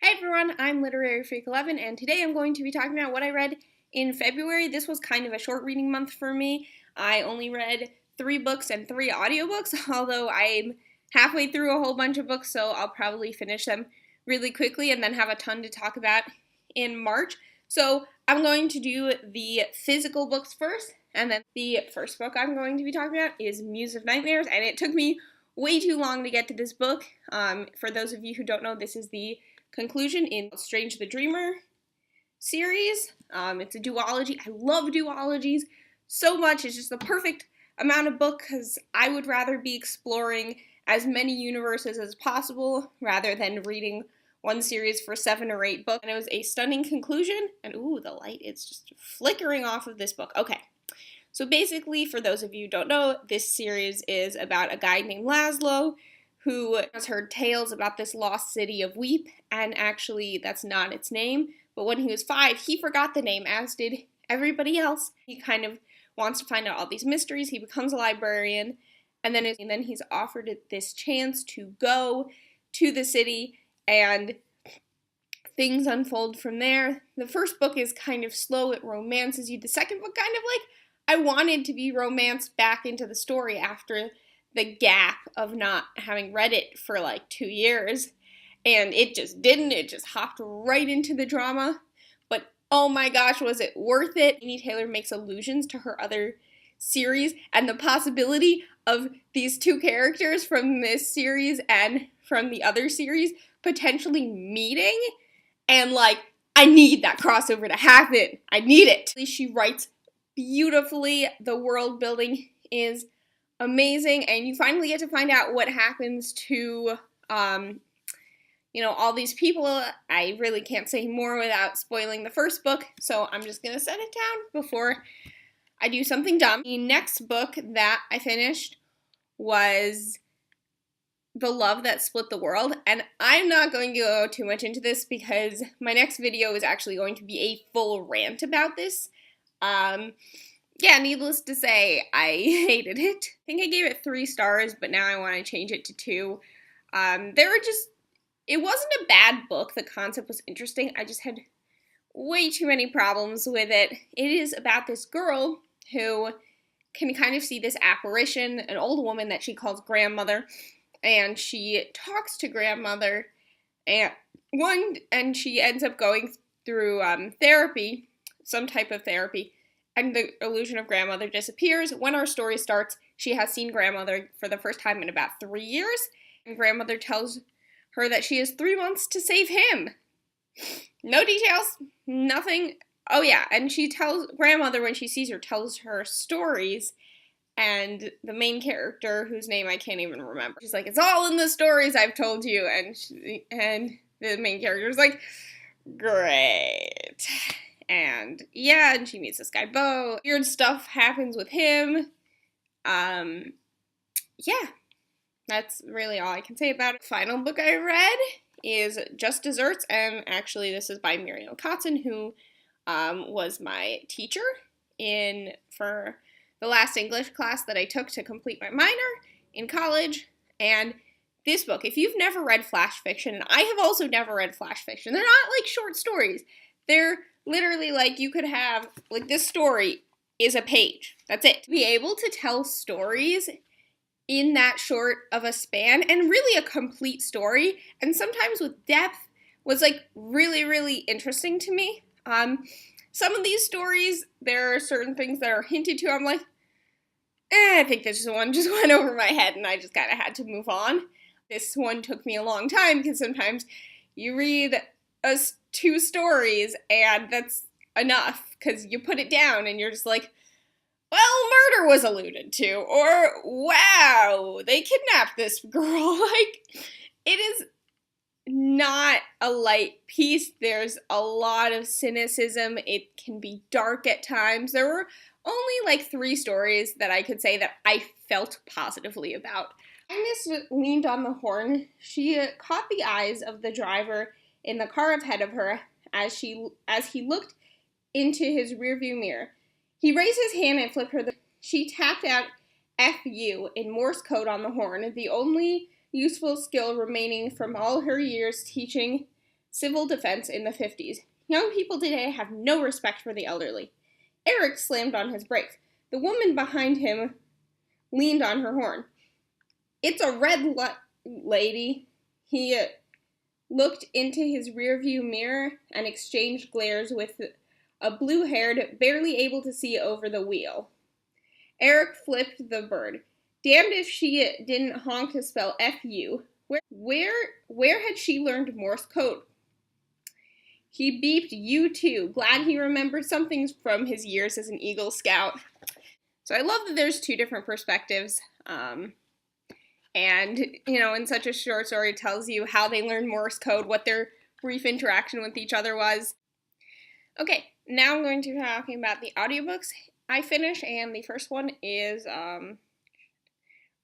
Hi everyone, I'm Literary Freak 11, and today I'm going to be talking about what I read in February. This was kind of a short reading month for me. I only read 3 books and 3 audiobooks, although I'm halfway through a whole bunch of books, so I'll probably finish them really quickly and then have a ton to talk about in March. So I'm going to do the physical books first, and then the first book I'm going to be talking about is Muse of Nightmares, and it took me way too long to get to this book. For those of you who don't know, this is the conclusion in Strange the Dreamer series. It's a duology. I love duologies so much. It's just the perfect amount of book because I would rather be exploring as many universes as possible rather than reading one series for 7 or 8 books. And it was a stunning conclusion. And ooh, the light is just flickering off of this book. Okay. So basically, for those of you who don't know, this series is about a guy named Laszlo who has heard tales about this lost city of Weep, and actually that's not its name, but when he was 5, he forgot the name, as did everybody else. He kind of wants to find out all these mysteries. He becomes a librarian, and then he's offered this chance to go to the city, and things unfold from there. The first book is kind of slow, it romances you. The second book kind of I wanted to be romanced back into the story after the gap of not having read it for 2 years, and it just didn't. It just hopped right into the drama, but oh my gosh, was it worth it. Amy Taylor makes allusions to her other series and the possibility of these 2 characters from this series and from the other series potentially meeting, and I need that crossover to happen. I need it. She writes beautifully. The world building is amazing, and you finally get to find out what happens to all these people. I really can't say more without spoiling the first book, so I'm just gonna set it down before I do something dumb. The next book that I finished was The Love That Split the World, and I'm not going to go too much into this because my next video is actually going to be a full rant about this. Yeah, needless to say, I hated it. I think I gave it 3 stars, but now I want to change it to 2. It wasn't a bad book. The concept was interesting. I just had way too many problems with it. It is about this girl who can kind of see this apparition, an old woman that she calls grandmother, and she talks to grandmother, and she ends up going through therapy, some type of therapy, and the illusion of grandmother disappears. When our story starts, she has seen grandmother for the first time in about 3 years, and grandmother tells her that she has 3 months to save him. No details, nothing. Oh yeah, and she tells grandmother, when she sees her, tells her stories, and the main character, whose name I can't even remember, she's like, it's all in the stories I've told you, and the main character's like, great. And yeah, and she meets this guy, Bo. Weird stuff happens with him. Yeah, that's really all I can say about it. The final book I read is Just Desserts, and actually this is by Muriel Kotzen, who was my teacher for the last English class that I took to complete my minor in college. And this book, if you've never read flash fiction, and I have also never read flash fiction, they're not short stories. They're literally you could have, this story is a page. That's it. To be able to tell stories in that short of a span, and really a complete story, and sometimes with depth, was really, really interesting to me. Some of these stories, there are certain things that are hinted to. I'm like, I think this one just went over my head, and I just kind of had to move on. This one took me a long time, because sometimes you read 2 stories, and that's enough, because you put it down, and you're just like, well, murder was alluded to, or wow, they kidnapped this girl. It is not a light piece. There's a lot of cynicism. It can be dark at times. There were only 3 stories that I could say that I felt positively about. Agnes leaned on the horn. She caught the eyes of the driver in the car ahead of her as he looked into his rearview mirror. He raised his hand and flipped her. She tapped out "F-U" in Morse code on the horn, the only useful skill remaining from all her years teaching civil defense in the 50s. Young people today have no respect for the elderly. Eric slammed on his brakes. The woman behind him leaned on her horn. It's a red lady. He looked into his rearview mirror and exchanged glares with a blue-haired, barely able to see over the wheel. Eric flipped the bird. Damned if she didn't honk to spell F-U. Where had she learned Morse code? He beeped you too, glad he remembered something from his years as an Eagle Scout. So I love that there's two different perspectives. And, in such a short story, it tells you how they learned Morse code, what their brief interaction with each other was. Okay, now I'm going to be talking about the audiobooks I finished, and the first one is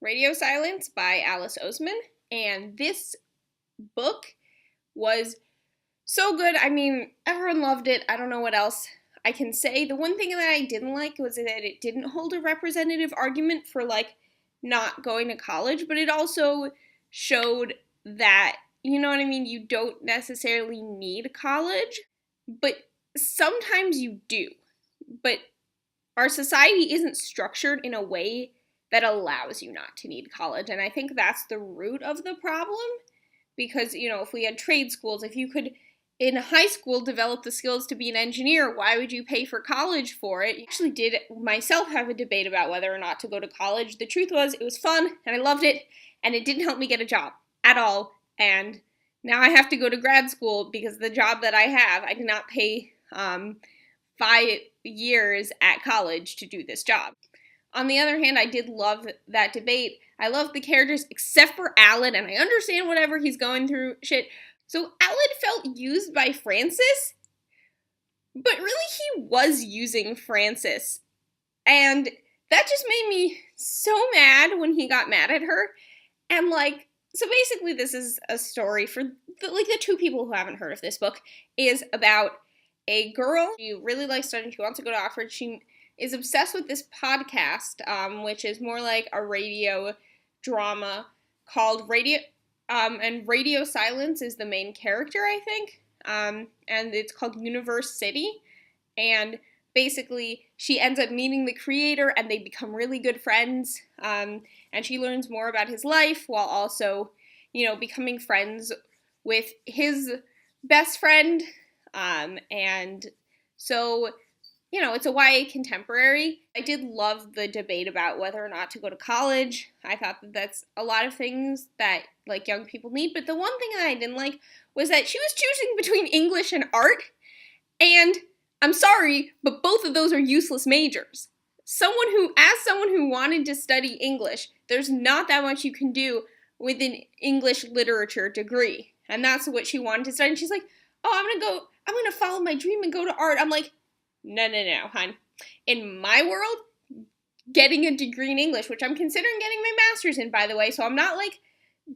Radio Silence by Alice Oseman. And this book was so good. I mean, everyone loved it. I don't know what else I can say. The one thing that I didn't like was that it didn't hold a representative argument for, not going to college, but it also showed that, you don't necessarily need college, but sometimes you do. But our society isn't structured in a way that allows you not to need college, and I think that's the root of the problem, because, if we had trade schools, if you could, in high school, develop the skills to be an engineer, why would you pay for college for it? I actually did myself have a debate about whether or not to go to college. The truth was, it was fun, and I loved it, and it didn't help me get a job at all, and now I have to go to grad school because the job that I have, I did not pay 5 years at college to do this job. On the other hand, I did love that debate. I love the characters, except for Alan, and I understand whatever he's going through shit. So Alan felt used by Frances, but really he was using Frances. And that just made me so mad when he got mad at her. And so basically this is a story for the two people who haven't heard of this book, is about a girl. She really likes studying. She wants to go to Oxford. She is obsessed with this podcast, which is more like a radio drama called Radio Silence is the main character, I think, and it's called Universe City, and basically she ends up meeting the creator, and they become really good friends, and she learns more about his life, while also, becoming friends with his best friend, and so, it's a YA contemporary. I did love the debate about whether or not to go to college. I thought that that's a lot of things that, young people need. But the one thing that I didn't like was that she was choosing between English and art. And I'm sorry, but both of those are useless majors. As someone who wanted to study English, there's not that much you can do with an English literature degree. And that's what she wanted to study. And she's like, oh, I'm going to follow my dream and go to art. I'm like, no, hon. In my world, getting a degree in English, which I'm considering getting my master's in, by the way, so I'm not,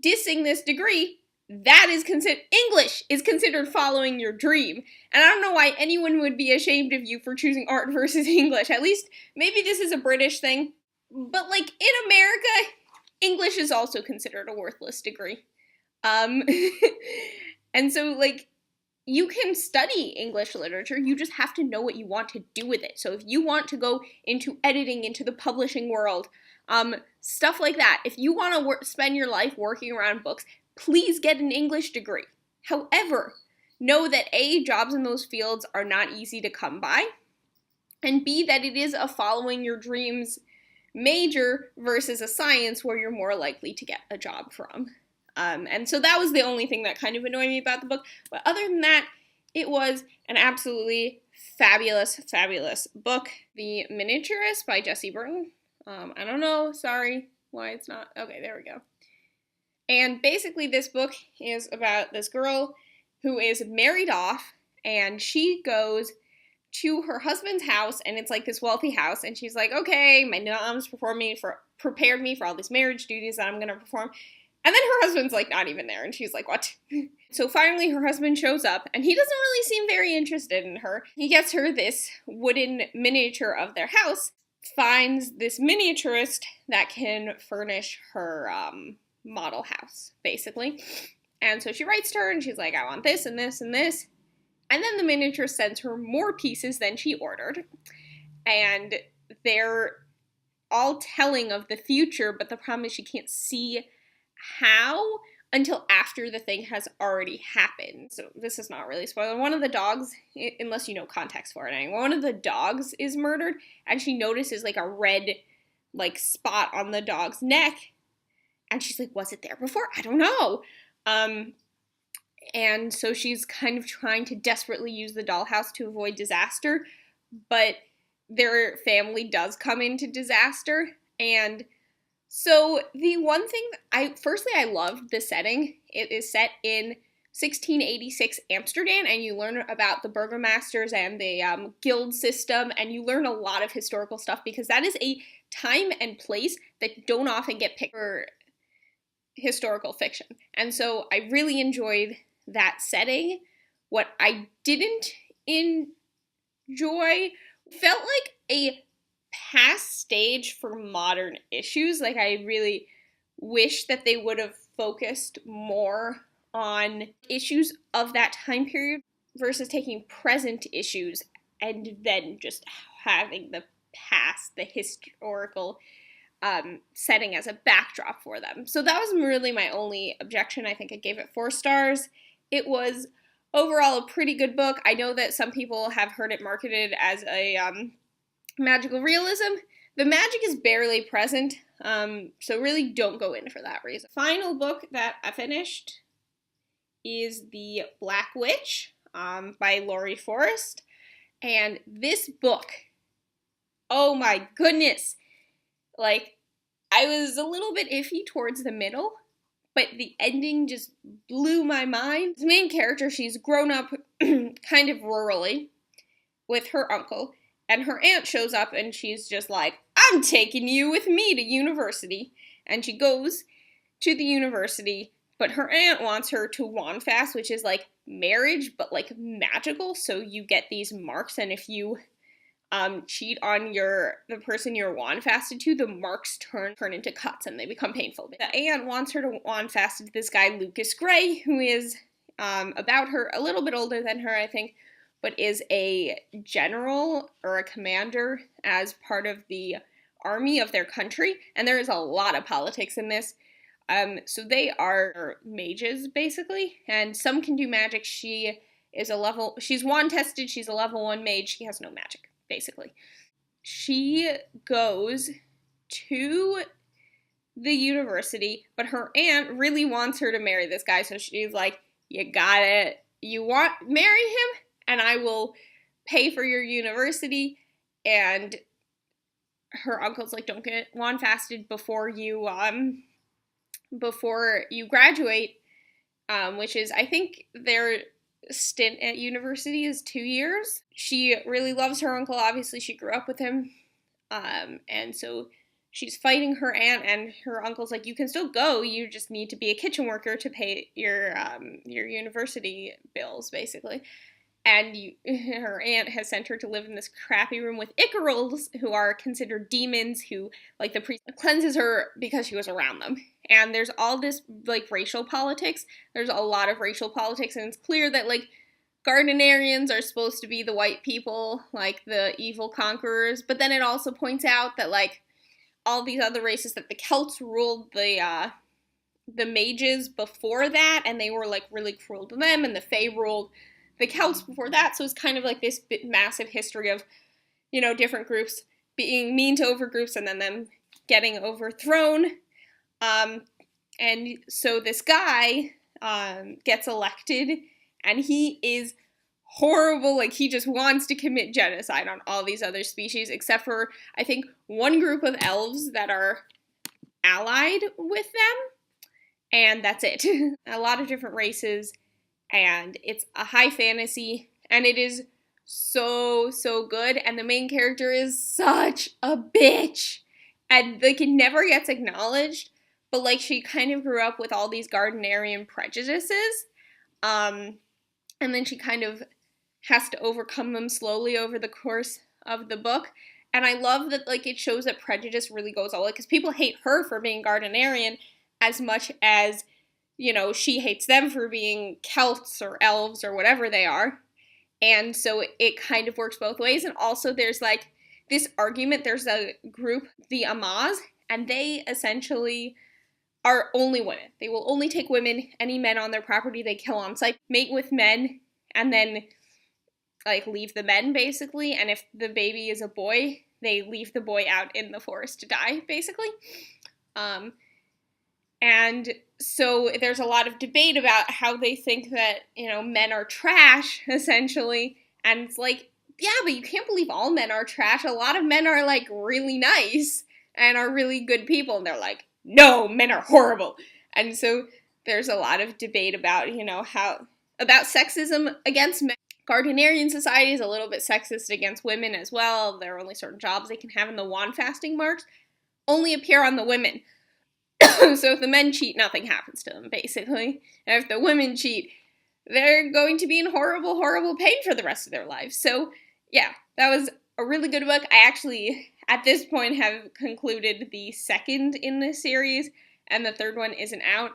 dissing this degree, English is considered following your dream. And I don't know why anyone would be ashamed of you for choosing art versus English. At least, maybe this is a British thing. But, in America, English is also considered a worthless degree. And so, you can study English literature, you just have to know what you want to do with it. So if you want to go into editing, into the publishing world, stuff like that, if you want to spend your life working around books, please get an English degree. However, know that A, jobs in those fields are not easy to come by, and B, that it is a following your dreams major versus a science where you're more likely to get a job from. And so that was the only thing that kind of annoyed me about the book. But other than that, it was an absolutely fabulous, fabulous book. The Miniaturist by Jessie Burton. I don't know, sorry, why it's not. Okay, there we go. And basically this book is about this girl who is married off, and she goes to her husband's house, and it's this wealthy house, and she's like, okay, my mom's prepared me for all these marriage duties that I'm going to perform. And then her husband's not even there, and she's like, what? So finally her husband shows up, and he doesn't really seem very interested in her. He gets her this wooden miniature of their house, finds this miniaturist that can furnish her model house, basically. And so she writes to her and she's like, I want this and this and this. And then the miniature sends her more pieces than she ordered. And they're all telling of the future, but the problem is she can't see how until after the thing has already happened. So this is not really spoiler. One of the dogs, unless you know context for it anyway, one of the dogs is murdered, and she notices like a red like spot on the dog's neck, and she's like, was it there before? I don't know. And so she's kind of trying to desperately use the dollhouse to avoid disaster, but their family does come into disaster. And so the one thing, I loved the setting. It is set in 1686 Amsterdam, and you learn about the burgomasters and the guild system, and you learn a lot of historical stuff because that is a time and place that don't often get picked for historical fiction. And so I really enjoyed that setting. What I didn't enjoy felt like a past stage for modern issues. Like, I really wish that they would have focused more on issues of that time period versus taking present issues and then just having the past, the historical setting as a backdrop for them. So that was really my only objection. I think I gave it 4 stars. It was overall a pretty good book. I know that some people have heard it marketed as a magical realism. The magic is barely present, so really don't go in for that reason. Final book that I finished is The Black Witch by Laurie Forest. And this book, oh my goodness, like, I was a little bit iffy towards the middle, but the ending just blew my mind. The main character, she's grown up kind of rurally with her uncle, and her aunt shows up and she's just like, I'm taking you with me to university. And she goes to the university, but her aunt wants her to wand fast, which is like marriage, but like magical. So you get these marks, and if you cheat on the person you're wand fasted to, the marks turn into cuts and they become painful. The aunt wants her to wand fasted to this guy, Lucas Gray, who is about her, a little bit older than her, I think, but is a general or a commander as part of the army of their country. And there is a lot of politics in this. So they are mages, basically, and some can do magic. She's wand tested, she's a level 1 mage, she has no magic, basically. She goes to the university, but her aunt really wants her to marry this guy, so she's like, marry him, and I will pay for your university. And her uncle's like, don't get wand fasted before you graduate, which is, I think their stint at university is 2 years. She really loves her uncle, obviously she grew up with him, and so she's fighting her aunt, and her uncle's like, you can still go, you just need to be a kitchen worker to pay your university bills, basically. And her aunt has sent her to live in this crappy room with Icarals, who are considered demons, who, like, the priest cleanses her because she was around them. And there's all this, like, racial politics. There's a lot of racial politics, and it's clear that, like, Gardnerians are supposed to be the white people, like, the evil conquerors. But then it also points out that, like, all these other races, that the Celts ruled the mages before that, and they were, like, really cruel to them, and the Fae ruled the Celts before that. So it's kind of like this massive history of, different groups being mean to overgroups and then them getting overthrown. And so this guy gets elected, and he is horrible. Like, he just wants to commit genocide on all these other species, except for, I think, one group of elves that are allied with them, and that's it. A lot of different races. And it's a high fantasy, and it is so, so good, and the main character is such a bitch, and, like, it never gets acknowledged, but, like, she kind of grew up with all these Gardnerian prejudices, and then she kind of has to overcome them slowly over the course of the book, and I love that, like, it shows that prejudice really goes all the way, because people hate her for being Gardnerian as much as she hates them for being Celts or elves or whatever they are. And so it kind of works both ways. And also there's like this argument, there's a group, the Amaz, and they essentially are only women. They will only take women. Any men on their property they kill on sight, mate with men, and then like leave the men basically. And if the baby is a boy, they leave the boy out in the forest to die basically. And so there's a lot of debate about how they think that, men are trash, essentially. And it's like, yeah, but you can't believe all men are trash. A lot of men are, like, really nice and are really good people. And they're like, no, men are horrible. And so there's a lot of debate about, about sexism against men. Gardnerian society is a little bit sexist against women as well. There are only certain jobs they can have, in the wand fasting marks only appear on the women. So if the men cheat, nothing happens to them, basically. And if the women cheat, they're going to be in horrible, horrible pain for the rest of their lives. So, yeah, that was a really good book. I actually, at this point, have concluded the second in this series, and the third one isn't out.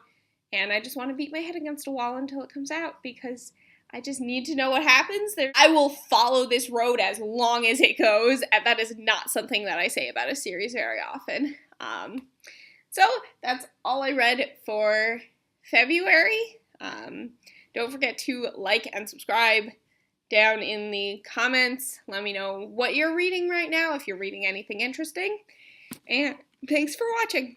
And I just want to beat my head against a wall until it comes out, because I just need to know what happens. I will follow this road as long as it goes, and that is not something that I say about a series very often. So that's all I read for February. Don't forget to like and subscribe down in the comments. Let me know what you're reading right now, if you're reading anything interesting. And thanks for watching.